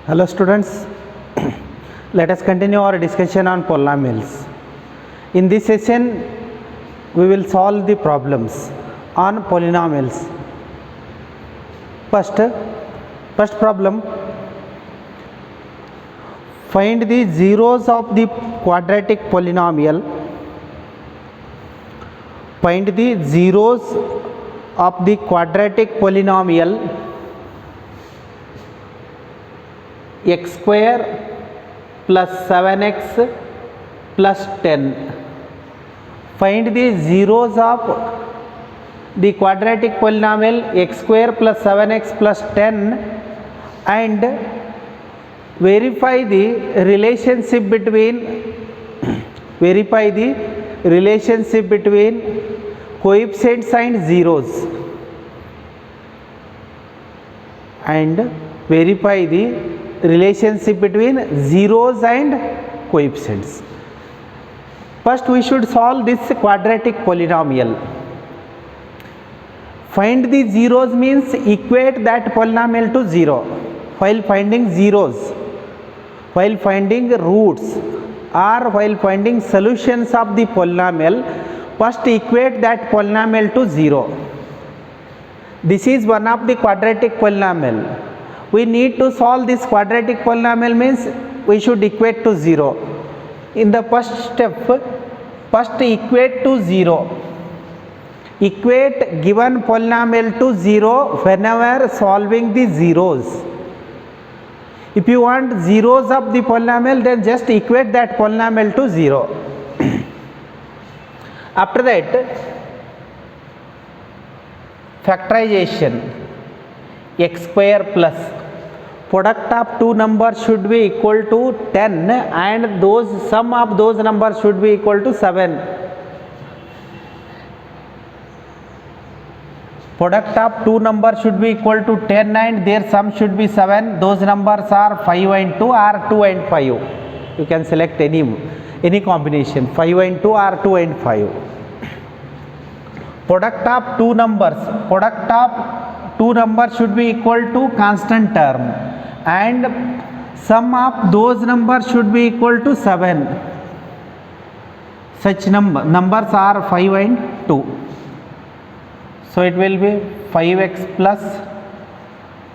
Hello students, let us continue our discussion on polynomials. In this session, we will solve the problems on polynomials. First problem, find the zeros of the quadratic polynomial. Find the zeros of the quadratic polynomial x square plus 7x plus 10. Find the zeros of the quadratic polynomial x square plus 7x plus 10 and verify the relationship between coefficients and zeros, and verify the relationship between zeros and coefficients. First we should solve this quadratic polynomial. Find the zeros means equate that polynomial to 0. While finding zeros, while finding roots, or while finding solutions of the polynomial, first equate that polynomial to 0. This is one of the quadratic polynomial. We need to solve this quadratic polynomial means we should equate to 0. In the first step, first equate to 0. Equate given polynomial to 0 whenever solving the zeros. If you want zeros of the polynomial, then just equate that polynomial to 0. After that, factorization. X square plus product of two numbers should be equal to 10 and those sum of those numbers should be equal to 7. Product of two numbers should be equal to 10 and their sum should be 7. Those numbers are 5 and 2 or 2 and 5. You can select any combination, 5 and 2 or 2 and 5. Product of two numbers should be equal to constant term and sum of those numbers should be equal to 7. Such numbers are 5 and 2. So it will be 5x plus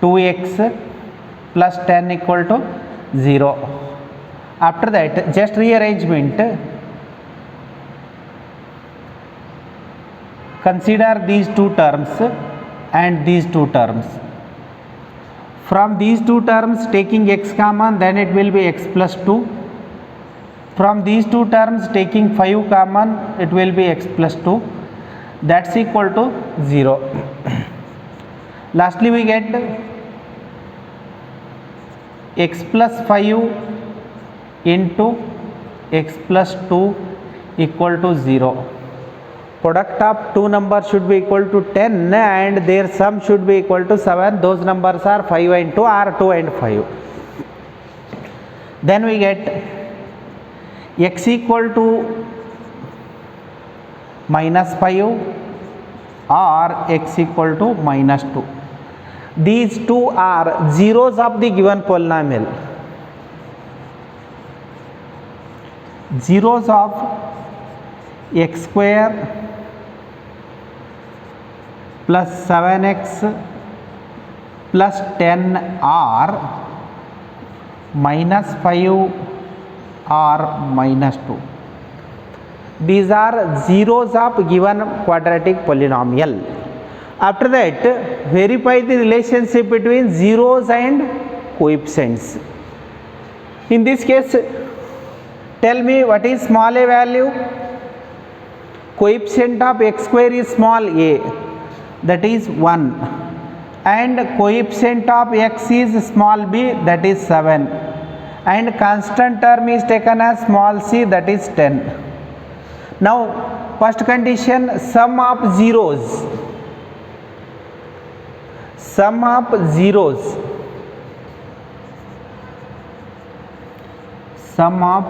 2x plus 10 equal to 0. After that, just rearrangement. Consider these two terms and these two terms. From these two terms, taking x common, then it will be x plus 2. From these two terms, taking 5 common, it will be x plus 2. That's equal to 0. Lastly, we get x plus 5 into x plus 2 equal to 0. Product of two numbers should be equal to 10 and their sum should be equal to 7. Those numbers are 5 and 2 or 2 and 5. Then we get x equal to minus 5 or x equal to minus 2. These two are zeros of the given polynomial. Zeros of x square plus 7x plus 10 are minus 5 or minus 2. These are zeros of given quadratic polynomial. After that, verify the relationship between zeros and coefficients. In this case, tell me what is small a value. Coefficient of x square is small a, that is 1, and coefficient of x is small b, that is 7, and constant term is taken as small c, that is 10. Now first condition, sum of zeros. Sum of zeros. Sum of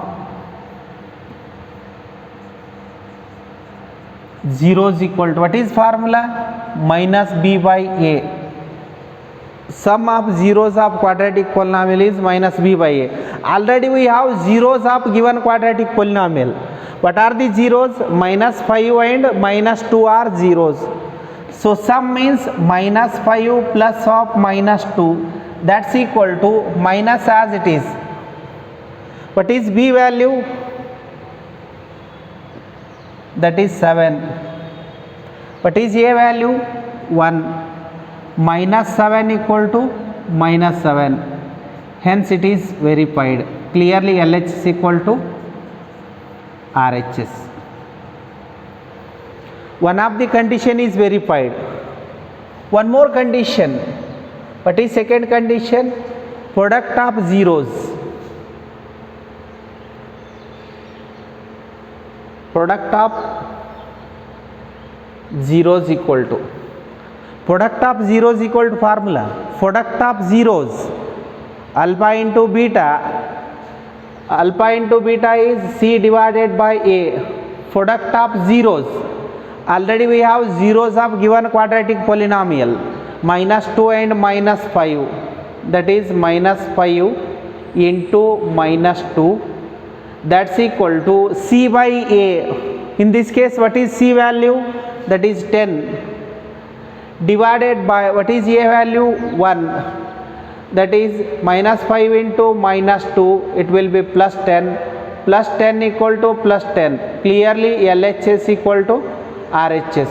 zeros equal to, what is formula? Minus b by a. sum of zeros of quadratic polynomial is minus b by a. Already we have zeros of given quadratic polynomial. What are the zeros? Minus 5 and minus 2 are zeros. So sum means minus 5 plus of minus 2, that's equal to minus as it is. What is b value? That is 7. What is a value? 1. Minus 7 equal to minus 7. Hence it is verified. Clearly LH is equal to RHS. One of the condition is verified. One more condition. What is second condition? Product of zeros. Product of zeros equal to. Product of zeros equal to formula. Product of zeros. Alpha into beta. Alpha into beta is C divided by A. Product of zeros. Already we have zeros of given quadratic polynomial. Minus 2 and minus 5. That is minus 5 into minus 2. That's equal to C by A. In this case, what is C value? That is 10. Divided by what is a value? 1. That is minus 5 into minus 2, it will be plus 10. Plus 10 equal to plus 10. Clearly LHS equal to RHS.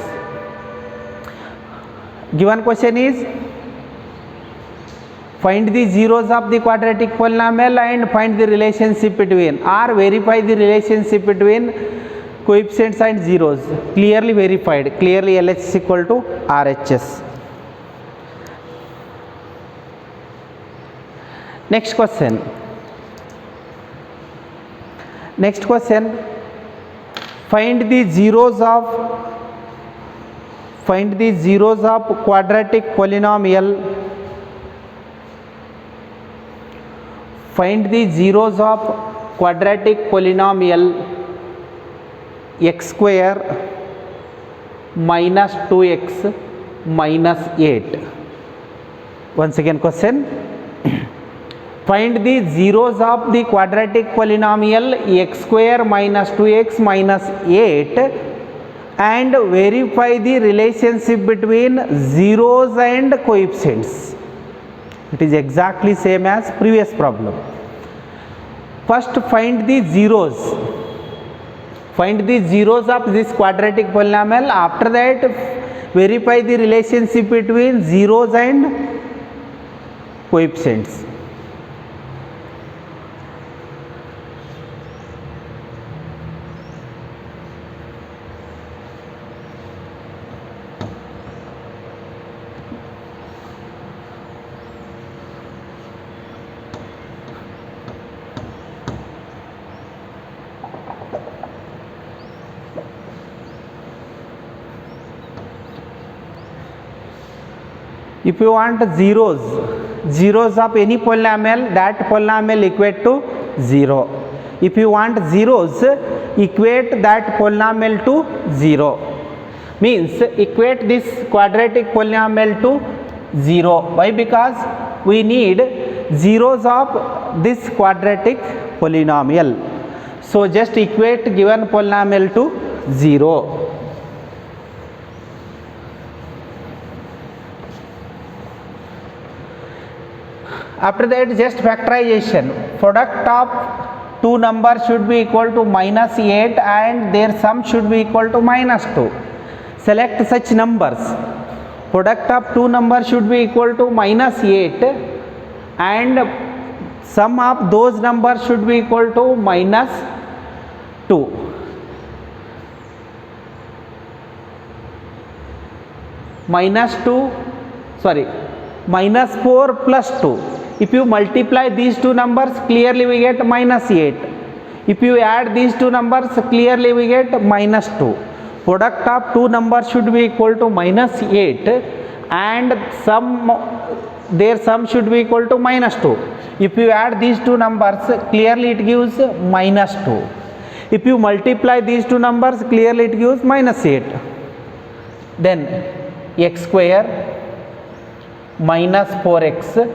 Given question is find the zeros of the quadratic polynomial and find the relationship between, or verify the relationship between coefficients and zeros. Clearly verified. Clearly LH is equal to RHS. Next question. Next question. Find the zeros of quadratic polynomial. Find the zeros of quadratic polynomial x square minus 2x minus 8. Once again question. Find the zeros of the quadratic polynomial x square minus 2x minus 8 and verify the relationship between zeros and coefficients. It is exactly same as previous problem. First find the zeros. Find the zeros of this quadratic polynomial. After that verify the relationship between zeros and coefficients. If you want zeros of any polynomial, that polynomial equate to 0. If you want zeros, equate that polynomial to 0. Means equate this quadratic polynomial to 0. Why? Because we need zeros of this quadratic polynomial. So just equate given polynomial to 0. After that just factorization. Product of two numbers should be equal to minus 8 and their sum should be equal to minus 2. Select such numbers. Product of two numbers should be equal to minus 8 and sum of those numbers should be equal to minus 2. Minus 4 plus 2. If you multiply these two numbers, clearly we get minus 8. If you add these two numbers, clearly we get minus 2. Product of two numbers should be equal to minus 8 and their sum should be equal to minus 2. If you add these two numbers, clearly it gives minus 2. If you multiply these two numbers, clearly it gives minus 8. Then x square minus 4x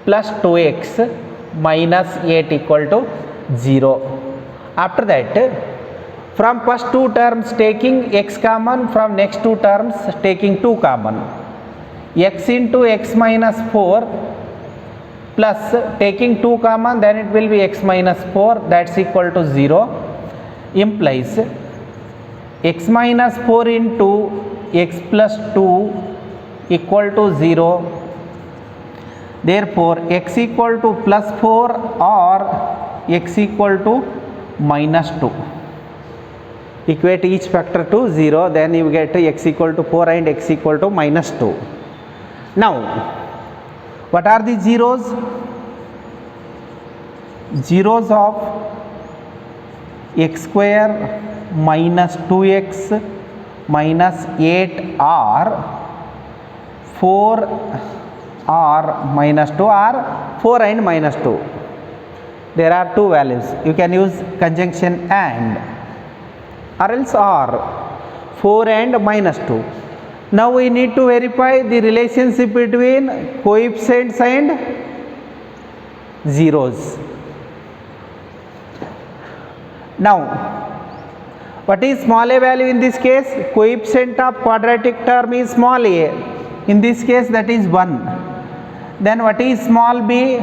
plus 2x minus 8 equal to 0. After that, from first two terms taking x common, from next two terms taking 2 common, x into x minus 4 plus taking 2 common, then it will be x minus 4, that's equal to 0, implies x minus 4 into x plus 2 equal to 0. Therefore x equal to plus 4 or x equal to minus 2. Equate each factor to 0, then you get x equal to 4 and x equal to minus 2. Now what are the zeros? Zeros of x square minus 2x minus 8 are 4 or minus 2 or 4 and minus 2. There are two values. You can use conjunction and or else or 4 and minus 2. Now we need to verify the relationship between coefficients and zeros. Now what is small a value in this case? Coefficient of quadratic term is small a. In this case that is 1. Then what is small b?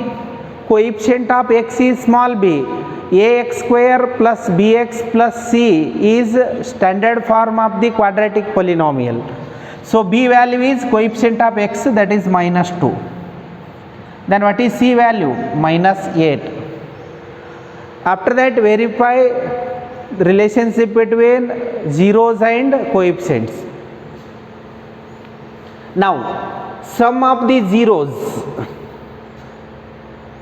Coefficient of x is small b. Ax square plus bx plus c is standard form of the quadratic polynomial. So b value is coefficient of x, that is minus 2. Then what is c value? Minus 8. After that verify the relationship between zeros and coefficients. Now sum of the zeros.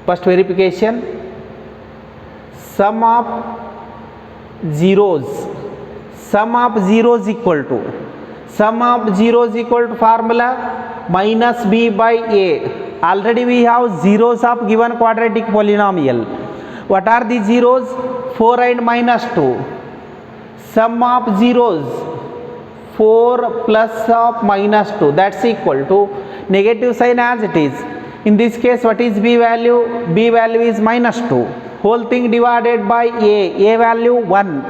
First verification, sum of zeros. Sum of zeros equal to, sum of zeros equal to formula minus b by a. Already we have zeros of given quadratic polynomial. What are the zeros? 4 and minus 2. Sum of zeros 4 plus of minus 2, that's equal to negative sign as it is. In this case what is b value? B value is minus 2. Whole thing divided by a value 1.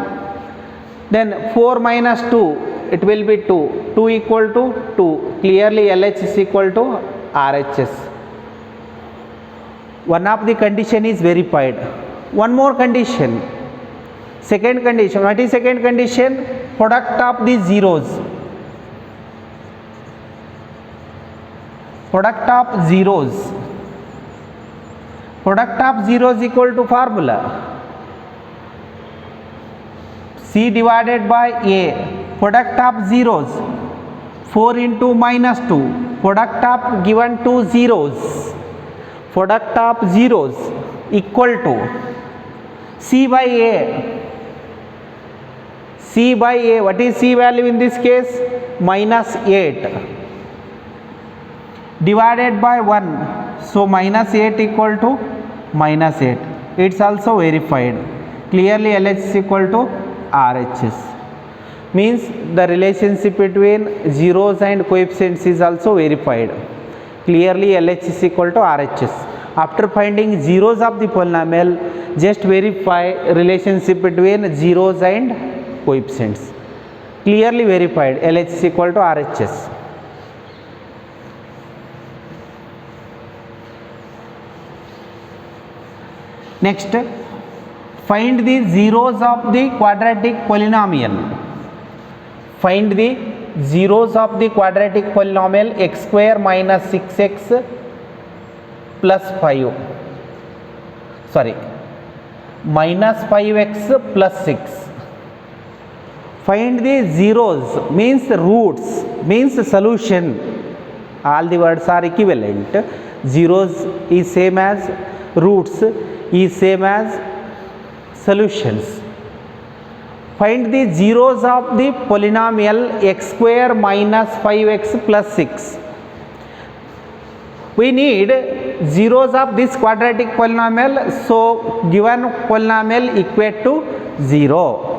Then 4 minus 2, it will be 2. 2 equal to 2. Clearly LH is equal to RHS. One of the condition is verified. One more condition. Second condition. What is second condition? Product of the zeros. Product of zeros. Product of zeros equal to formula c divided by a. Product of zeros 4 into minus 2. Product of given two zeros. Product of zeros equal to c by a. C by a. What is c value in this case? Minus 8 divided by 1. So minus 8 equal to minus 8. It's also verified. Clearly LH is equal to RHS. Means the relationship between zeros and coefficients is also verified. Clearly LH is equal to RHS. After finding zeros of the polynomial, just verify relationship between zeros and coefficients. Clearly verified. LH is equal to RHS. Next, find the zeros of the quadratic polynomial. Find the zeros of the quadratic polynomial x square minus 6x plus 5. Sorry, minus 5x plus 6. Find the zeros means roots, means solution. All the words are equivalent. Zeros is same as roots, is same as solutions. Find the zeros of the polynomial x square minus 5x plus 6. We need zeros of this quadratic polynomial, so given polynomial equate to 0.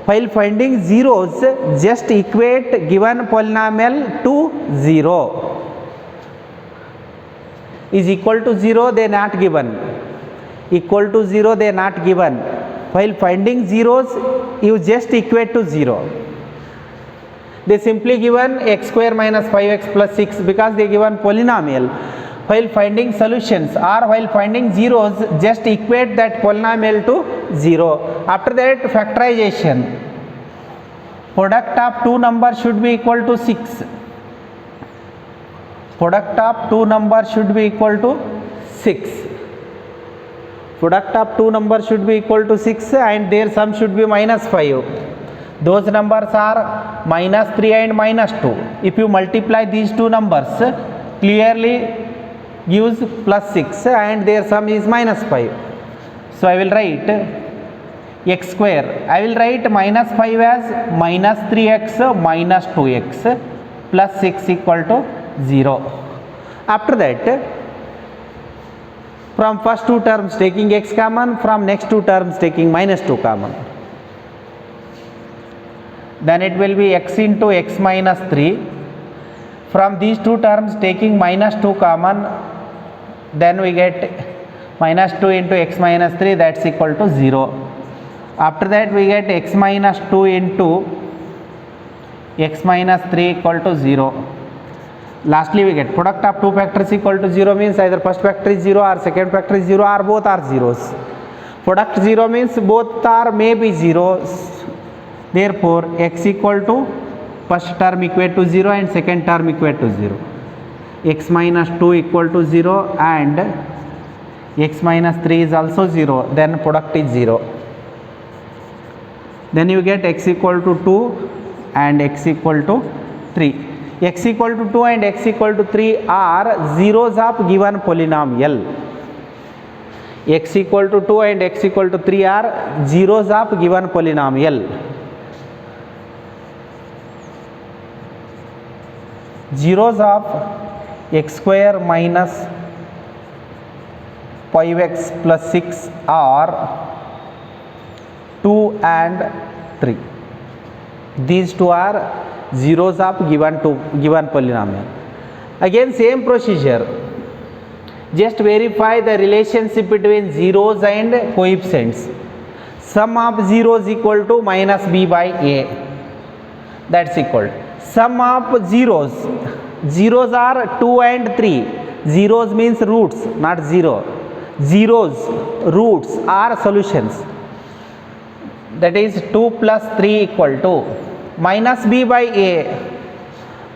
While finding zeros, just equate given polynomial to 0. is equal to 0, they not given. Equal to 0, they not given. While finding zeros, you just equate to 0. They simply given x square minus 5x plus 6 because they given polynomial. While finding solutions or while finding zeros, just equate that polynomial to 0. After that, factorization. Product of two numbers should be equal to 6. Product of two numbers should be equal to 6. Product of two numbers should be equal to 6 and their sum should be minus 5. Those numbers are minus 3 and minus 2. If you multiply these two numbers, clearly gives plus 6 and their sum is minus 5. So I will write x square. I will write minus 5 as minus 3x minus 2x plus 6 equal to 0. After that, from first two terms taking x common, from next two terms taking minus 2 common. Then it will be x into x minus 3. From these two terms taking minus 2 common, then we get minus 2 into x minus 3, that's equal to 0. After that we get x minus 2 into x minus 3 equal to 0. Lastly we get product of two factors equal to 0 means either first factor is 0 or second factor is 0 or both are zeros. Product 0 means both are may be zeros. Therefore x equal to first term equate to 0 and second term equate to 0. X minus 2 equal to 0 and x minus 3 is also 0, then product is 0. Then you get x equal to 2 and x equal to 3. X equal to 2 and x equal to 3 are zeros of given polynomial. X equal to 2 and x equal to 3 are zeros of given polynomial. Zeros of x square minus 5x plus 6 are 2 and 3. These two are zeros of given polynomial. Again same procedure. Just verify the relationship between zeros and coefficients. Sum of zeros equal to minus b by a. That's equal. Sum of zeros. Zeros are 2 and 3. Zeros means roots, not 0. Zeros, roots are solutions. That is 2 plus 3 equal to minus b by a.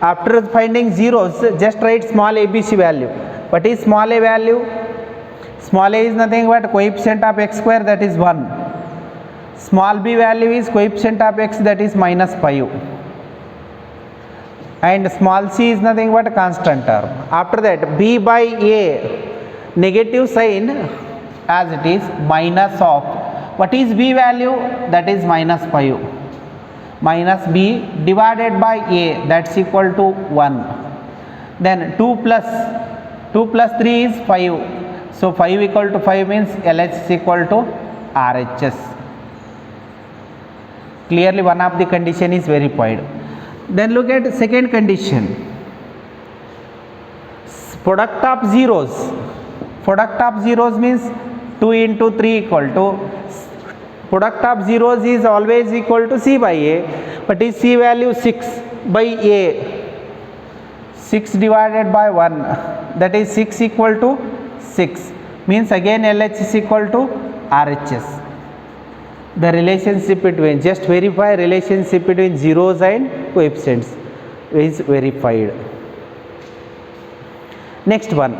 After finding zeros, just write small abc value. What is small a value? Small a is nothing but coefficient of x square, that is 1. Small b value is coefficient of x, that is minus 5. And small c is nothing but constant term. After that b by a, negative sign as it is minus of, what is b value? That is minus 5. Minus b divided by a, that's equal to 1. Then 2 plus 3 is 5. So 5 equal to 5 means LHS is equal to RHS. Clearly one of the condition is verified. Then look at second condition. Product of zeros. Product of zeros means 2 into 3 equal to, product of zeros is always equal to c by a, but is c value 6 by a, 6 divided by 1, that is 6 equal to 6, means again LHS is equal to RHS. The relationship between, just verify relationship between zeros and coefficients is verified. Next one.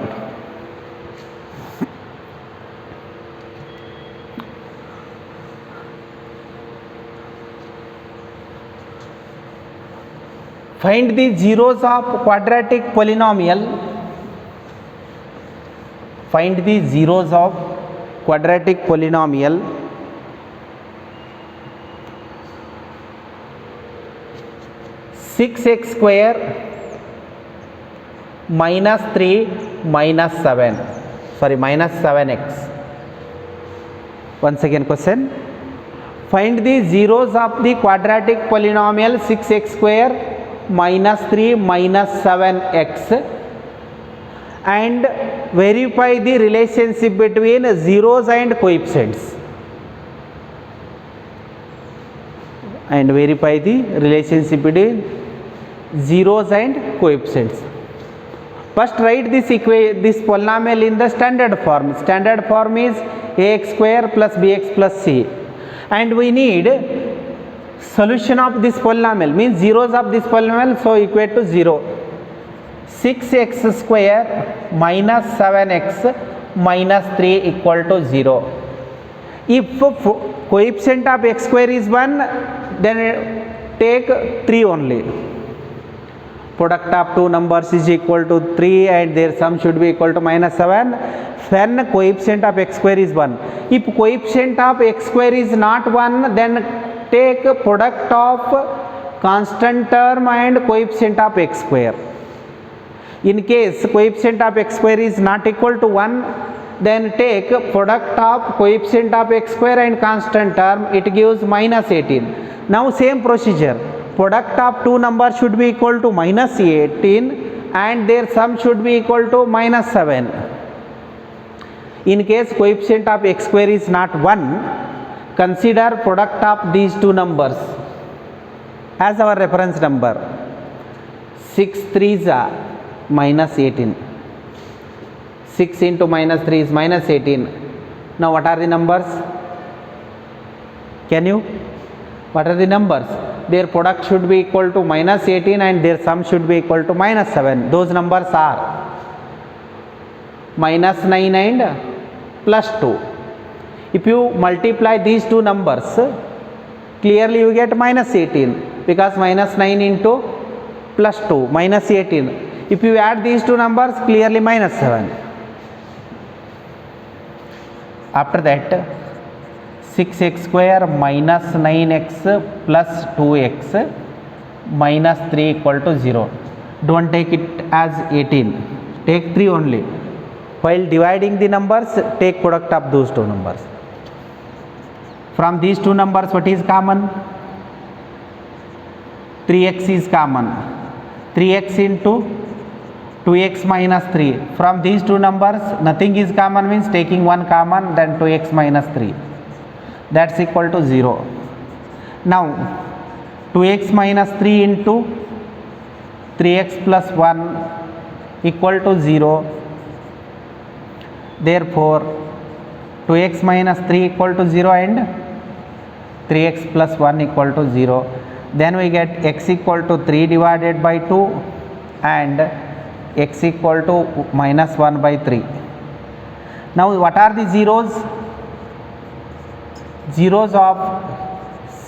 Find the zeros of quadratic polynomial. Find the zeros of quadratic polynomial. Six x square minus 3 minus 7. Sorry, minus 7x. Once again question. Find the zeros of the quadratic polynomial 6x square minus 3 minus 7x and verify the relationship between zeros and coefficients, and verify the relationship between zeros and coefficients. First write this polynomial in the standard form. Standard form is ax square plus bx plus c, and we need solution of this polynomial, means zeros of this polynomial, so equate to 0. 6x square minus 7x minus 3 equal to 0. If coefficient of x square is 1, then take 3 only. Product of two numbers is equal to 3 and their sum should be equal to minus 7 when coefficient of x square is 1. If coefficient of x square is not 1, then take product of constant term and coefficient of x square. In case coefficient of x square is not equal to 1, then take product of coefficient of x square and constant term, it gives minus 18. Now same procedure, product of two numbers should be equal to minus 18 and their sum should be equal to minus 7. In case coefficient of x square is not 1, consider product of these two numbers as our reference number. 6 3s are minus 18. 6 into minus 3 is minus 18. Now what are the numbers? Can you? What are the numbers? Their product should be equal to minus 18 and their sum should be equal to minus 7. Those numbers are minus 9 and plus 2. If you multiply these two numbers, clearly you get minus 18, because minus 9 into plus 2 minus 18. If you add these two numbers, clearly minus 7. After that, 6x square minus 9x plus 2x minus 3 equal to 0. Don't take it as 18, take 3 only. While dividing the numbers, take product of those two numbers. From these two numbers, what is common? 3x is common. 3x into 2x minus 3. From these two numbers, nothing is common, means taking one common, then 2x minus 3. That's equal to 0. Now 2x minus 3 into 3x plus 1 equal to 0. Therefore 2x minus 3 equal to 0 and 3x plus 1 equal to 0. Then we get x equal to 3 divided by 2 and x equal to minus 1 by 3. Now what are the zeros? Zeros of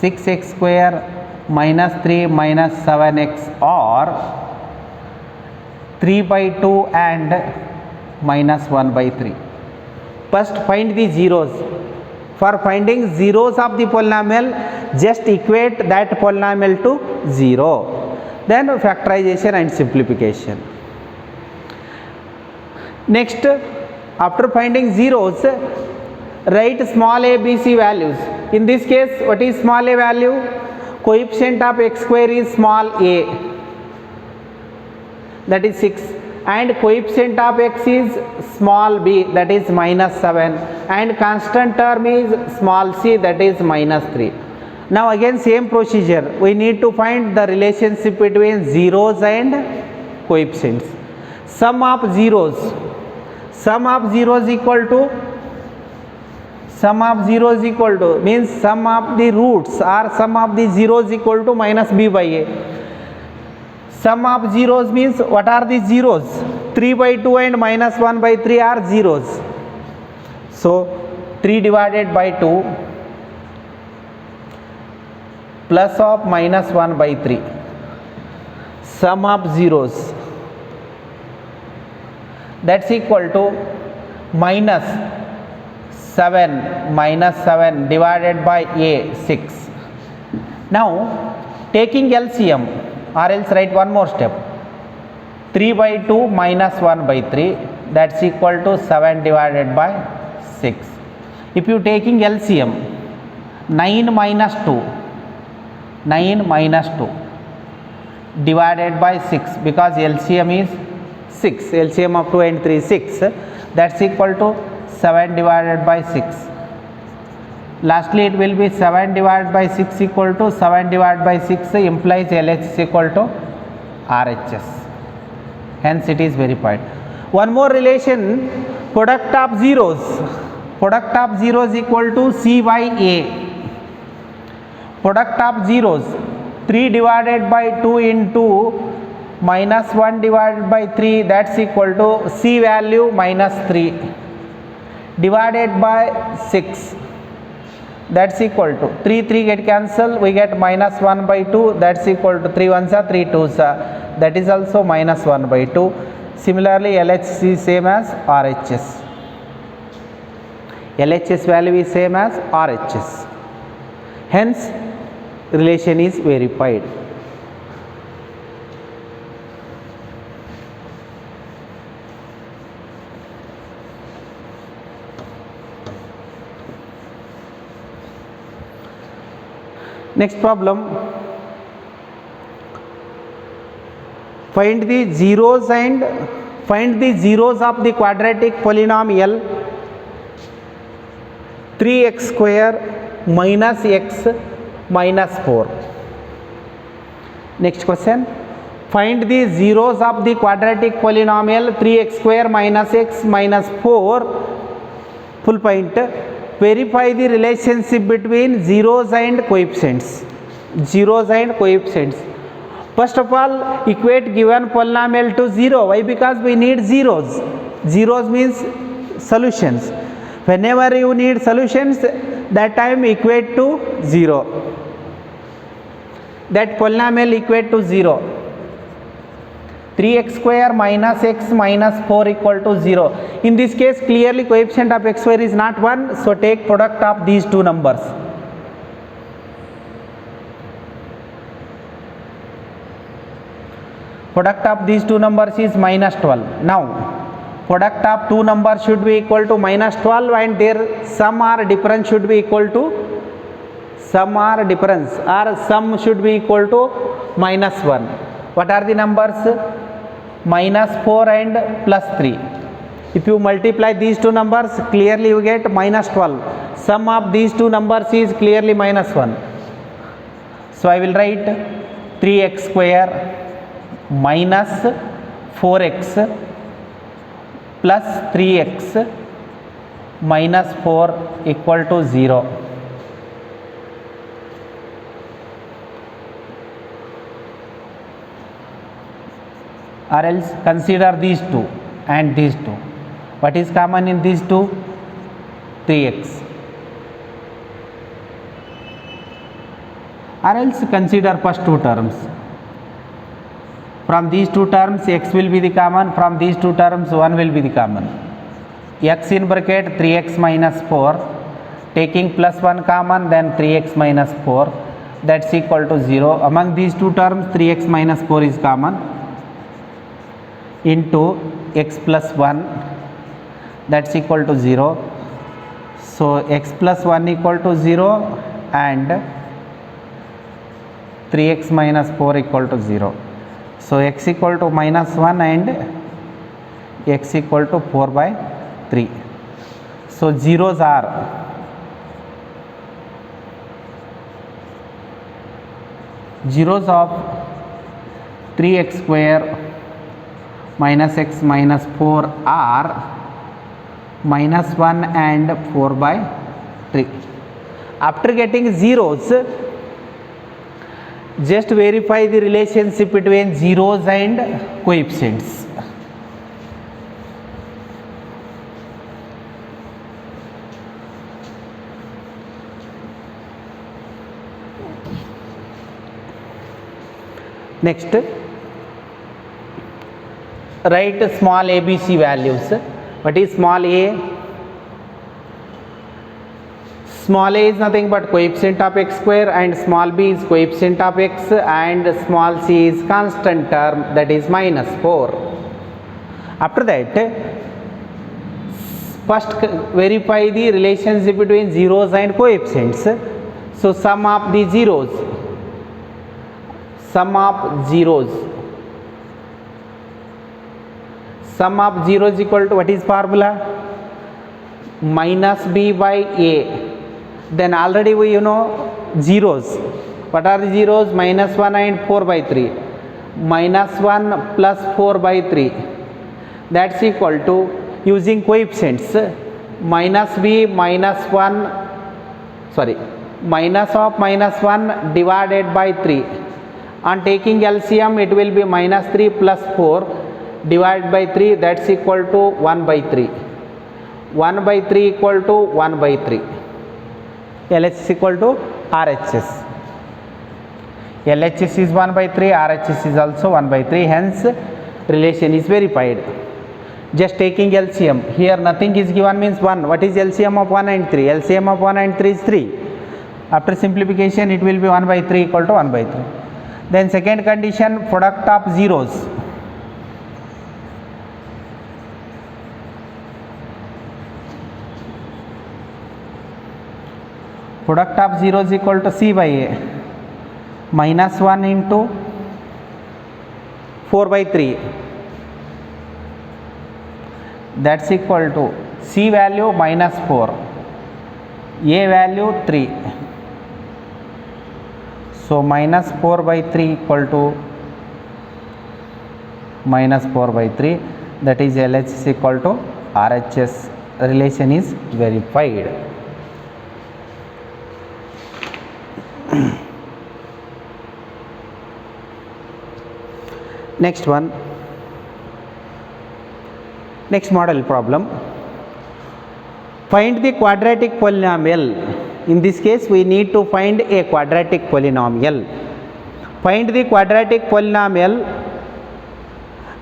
6x square minus 3 minus 7x are 3 by 2 and minus 1 by 3. First find the zeros. For finding zeros of the polynomial, just equate that polynomial to 0. Then factorization and simplification. Next, after finding zeros, write small a, b, c values. In this case, what is small a value? Coefficient of x square is small a, that is 6, and coefficient of x is small b, that is minus 7, and constant term is small c, that is minus 3. Now again same procedure, we need to find the relationship between zeros and coefficients. Sum of zeros equal to means sum of the roots or sum of the zeros equal to minus b by a. Sum of zeros means what are the zeros? 3 by 2 and minus 1 by 3 are zeros. So 3 divided by 2 plus of minus 1 by 3. Sum of zeros, that's equal to minus 7 divided by a 6. Now taking LCM, or else write one more step, 3 by 2 minus 1 by 3, that's equal to 7 divided by 6. If you taking LCM, 9 minus 2 divided by 6, because LCM is 6. LCM of 2 and 3 6. That's equal to 7 divided by 6. Lastly it will be 7 divided by 6 equal to 7 divided by 6 implies LHS equal to RHS. Hence it is verified. One more relation, product of zeros. Product of zeros equal to C by A. Product of zeros, 3 divided by 2 into minus 1 divided by 3, that's equal to C value minus 3 divided by 6, that's equal to 3 get cancelled, we get minus 1 by 2, that's equal to 3 ones are 3 twos are, that is also minus 1 by 2. Similarly LHS is same as RHS. LHS value is same as RHS. Hence relation is verified. Next problem, find the zeros of the quadratic polynomial 3x square minus x minus 4. Next question, find the zeros of the quadratic polynomial 3x square minus x minus 4. Full point, verify the relationship between zeros and coefficients. Zeros and coefficients. First of all, equate given polynomial to 0. Why? Because we need zeros. Zeros means solutions. Whenever you need solutions, that time equate to 0. That polynomial equate to 0. 3x square minus x minus 4 equal to 0. In this case, clearly coefficient of x square is not 1. So take product of these two numbers. Product of these two numbers is minus 12. Now, product of two numbers should be equal to minus 12 and their sum or difference should be equal to sum should be equal to minus 1. What are the numbers? Minus 4 and plus 3. If you multiply these two numbers, clearly you get minus 12. Sum of these two numbers is clearly minus 1. So I will write 3x square minus 4x plus 3x minus 4 equal to 0. Or else consider these two and these two. What is common in these two? 3x. Or else consider first two terms. From these two terms x will be the common, from these two terms 1 will be the common. X in bracket 3x minus 4, taking plus 1 common, then 3x minus 4, that's equal to 0. Among these two terms 3x minus 4 is common, into x plus 1, that's equal to 0. So x plus 1 equal to 0 and 3x minus 4 equal to 0. So x equal to minus 1 and x equal to 4 by 3. So zeros are zeros of 3x square minus x minus 4 are minus 1 and 4 by 3. After getting zeros, just verify the relationship between zeros and coefficients. Next, write small ABC values. What is small a? Small a is nothing but coefficient of x square and small b is coefficient of x and small c is constant term, that is minus 4. After that, first verify the relationship between zeros and coefficients. So sum of the zeros, Sum of 0 is equal to, what is formula? Minus b by a. Then already we know zeros. What are the zeros? Minus 1 and 4 by 3. Minus 1 plus 4 by 3. That's equal to, using coefficients, minus b minus 1, sorry, minus of minus 1 divided by 3. On taking LCM, it will be minus 3 plus 4 divided by 3, that's equal to 1 by 3. 1 by 3 equal to 1 by 3. LHS is equal to RHS. LHS is 1 by 3, RHS is also 1 by 3, hence relation is verified. Just taking LCM, here nothing is given means 1. What is LCM of 1 and 3? LCM of 1 and 3 is 3. After simplification, it will be 1 by 3 equal to 1 by 3. Then second condition, product of zeros. Product of zeros equal to C by A. Minus 1 into 4 by 3. That's equal to C value minus 4. A value 3. So minus 4 by 3 equal to minus 4 by 3, that is LHS equal to RHS. Relation is verified. Next one, next model problem. Find the quadratic polynomial. In this case, we need to find a quadratic polynomial. Find the quadratic polynomial,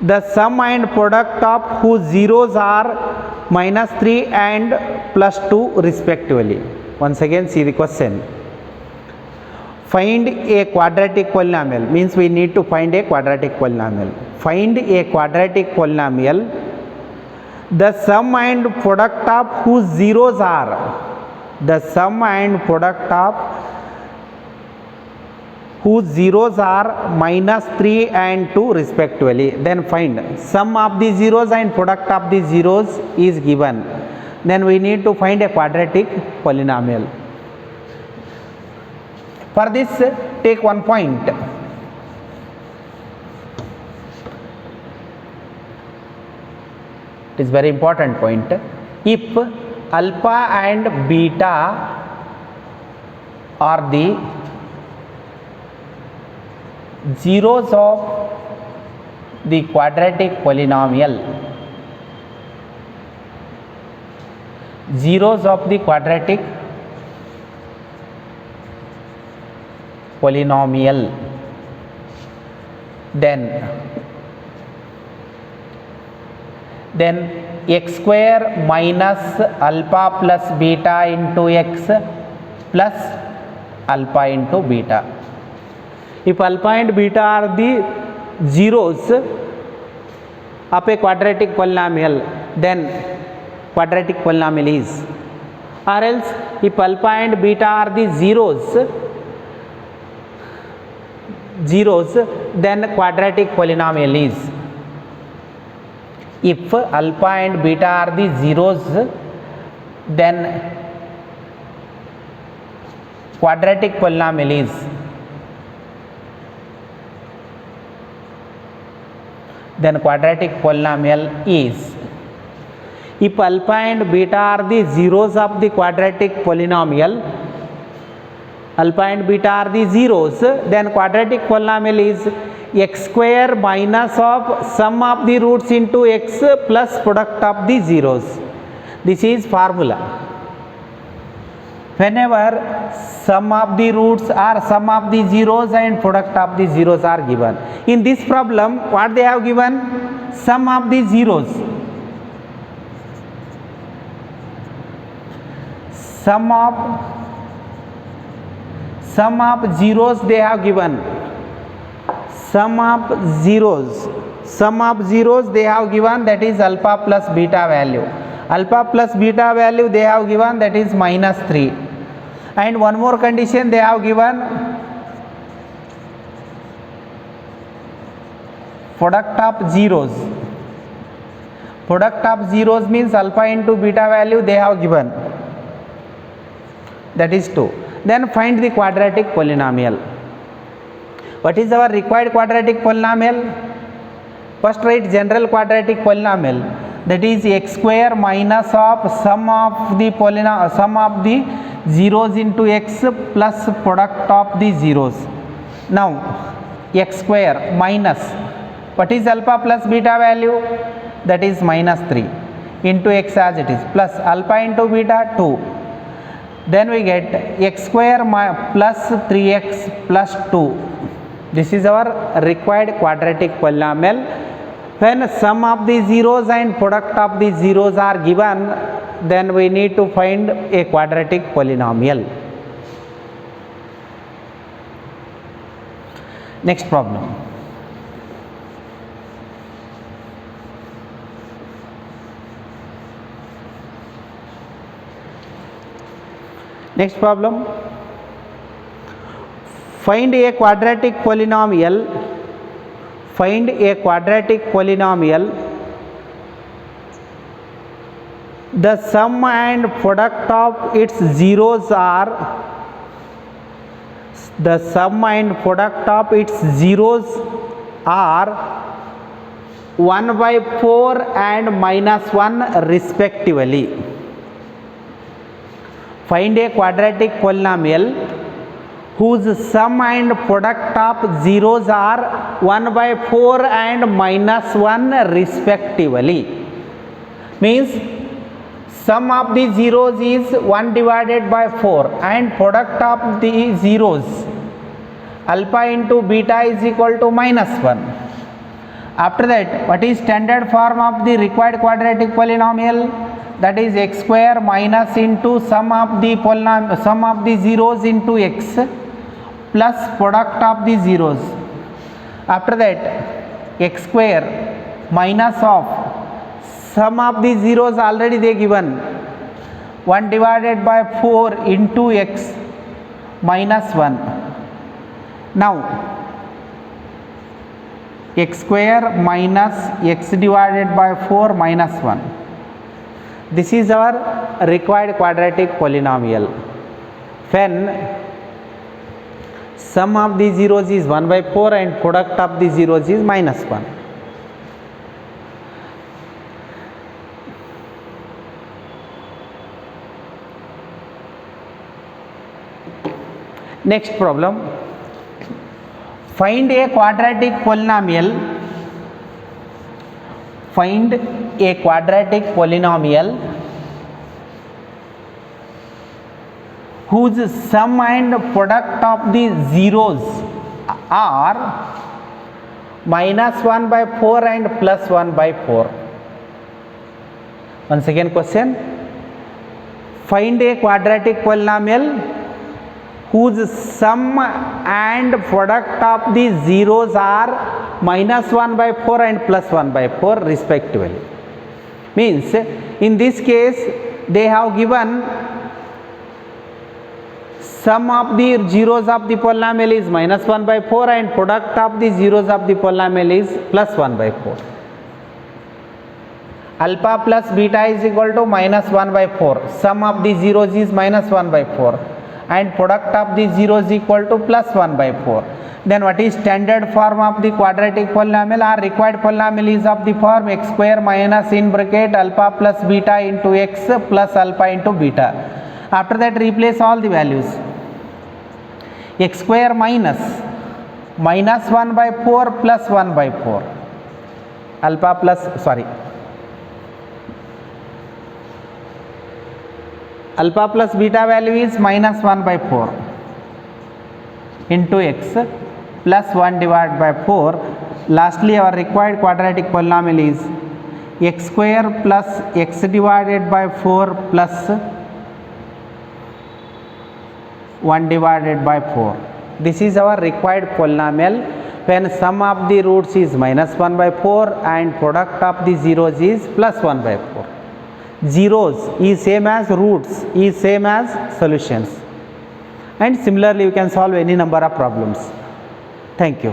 the sum and product of whose zeros are minus 3 and plus 2 respectively. Once again, see the question. Find a quadratic polynomial means we need to find a quadratic polynomial. Find a quadratic polynomial, the sum and product of whose zeros are, the sum and product of whose zeros are minus 3 and 2 respectively. Then find sum of the zeros and product of the zeros is given. Then we need to find a quadratic polynomial. For this, take one point. It is very important point. If alpha and beta are the zeros of the quadratic polynomial, zeros of the quadratic polynomial, then x square minus alpha plus beta into x plus alpha into beta. If alpha and beta are the zeros of a quadratic polynomial, then quadratic polynomial is. Or else if alpha and beta are the zeros, then quadratic polynomial is. If alpha and beta are the zeros, then quadratic polynomial is. Then quadratic polynomial is. If alpha and beta are the zeros of the quadratic polynomial, alpha and beta are the zeros, then quadratic polynomial is x square minus of sum of the roots into x plus product of the zeros. This is formula. Whenever sum of the roots or sum of the zeros and product of the zeros are given. In this problem, what they have given? Sum of the zeros. Sum of zeros they have given. Sum of zeros they have given, that is alpha plus beta value. Alpha plus beta value they have given, that is minus 3. And one more condition they have given, product of zeros. Product of zeros means alpha into beta value they have given, that is 2. Then find the quadratic polynomial. What is our required quadratic polynomial? First write general quadratic polynomial, that is x square minus of sum of the zeros into x plus product of the zeros. Now x square minus, what is alpha plus beta value? That is minus 3 into x as it is, plus alpha into beta 2. Then we get x square plus 3x plus 2. This is our required quadratic polynomial. When sum of the zeros and product of the zeros are given, then we need to find a quadratic polynomial. Next problem. Next problem. Find a quadratic polynomial. Find a quadratic polynomial. The sum and product of its zeros are 1/4 and -1 respectively. Find a quadratic polynomial whose sum and product of zeros are 1/4 and -1 respectively. Means sum of the zeros is 1 divided by 4 and product of the zeros alpha into beta is equal to -1. After that, what is standard form of the required quadratic polynomial? That is x square minus into sum of the zeros into x plus product of the zeros. After that, x square minus of sum of the zeros already they given, 1 divided by 4 into x minus 1. Now x square minus x divided by 4 minus 1. This is our required quadratic polynomial. When sum of the zeros is 1/4 and product of the zeros is -1. Next problem. Find a quadratic polynomial. Find a quadratic polynomial whose sum and product of the zeros are -1/4 and +1/4. Once again question. Find a quadratic polynomial whose sum and product of the zeros are -1/4 and +1/4 respectively. Means in this case they have given sum of the zeros of the polynomial is -1/4 and product of the zeros of the polynomial is +1/4. Alpha plus beta is equal to -1/4. Sum of the zeros is -1/4 and product of the zeros equal to +1/4. Then what is standard form of the quadratic polynomial? Our required polynomial is of the form x square minus in bracket alpha plus beta into x plus alpha into beta. After that replace all the values. X square minus -1/4 plus 1/4 alpha plus alpha plus beta value is -1/4 into x plus 1 divided by 4. Lastly, our required quadratic polynomial is x square plus x divided by 4 plus 1 divided by 4. This is our required polynomial when sum of the roots is -1/4 and product of the zeros is +1/4. Zeros is same as roots is same as solutions, and similarly you can solve any number of problems. Thank you.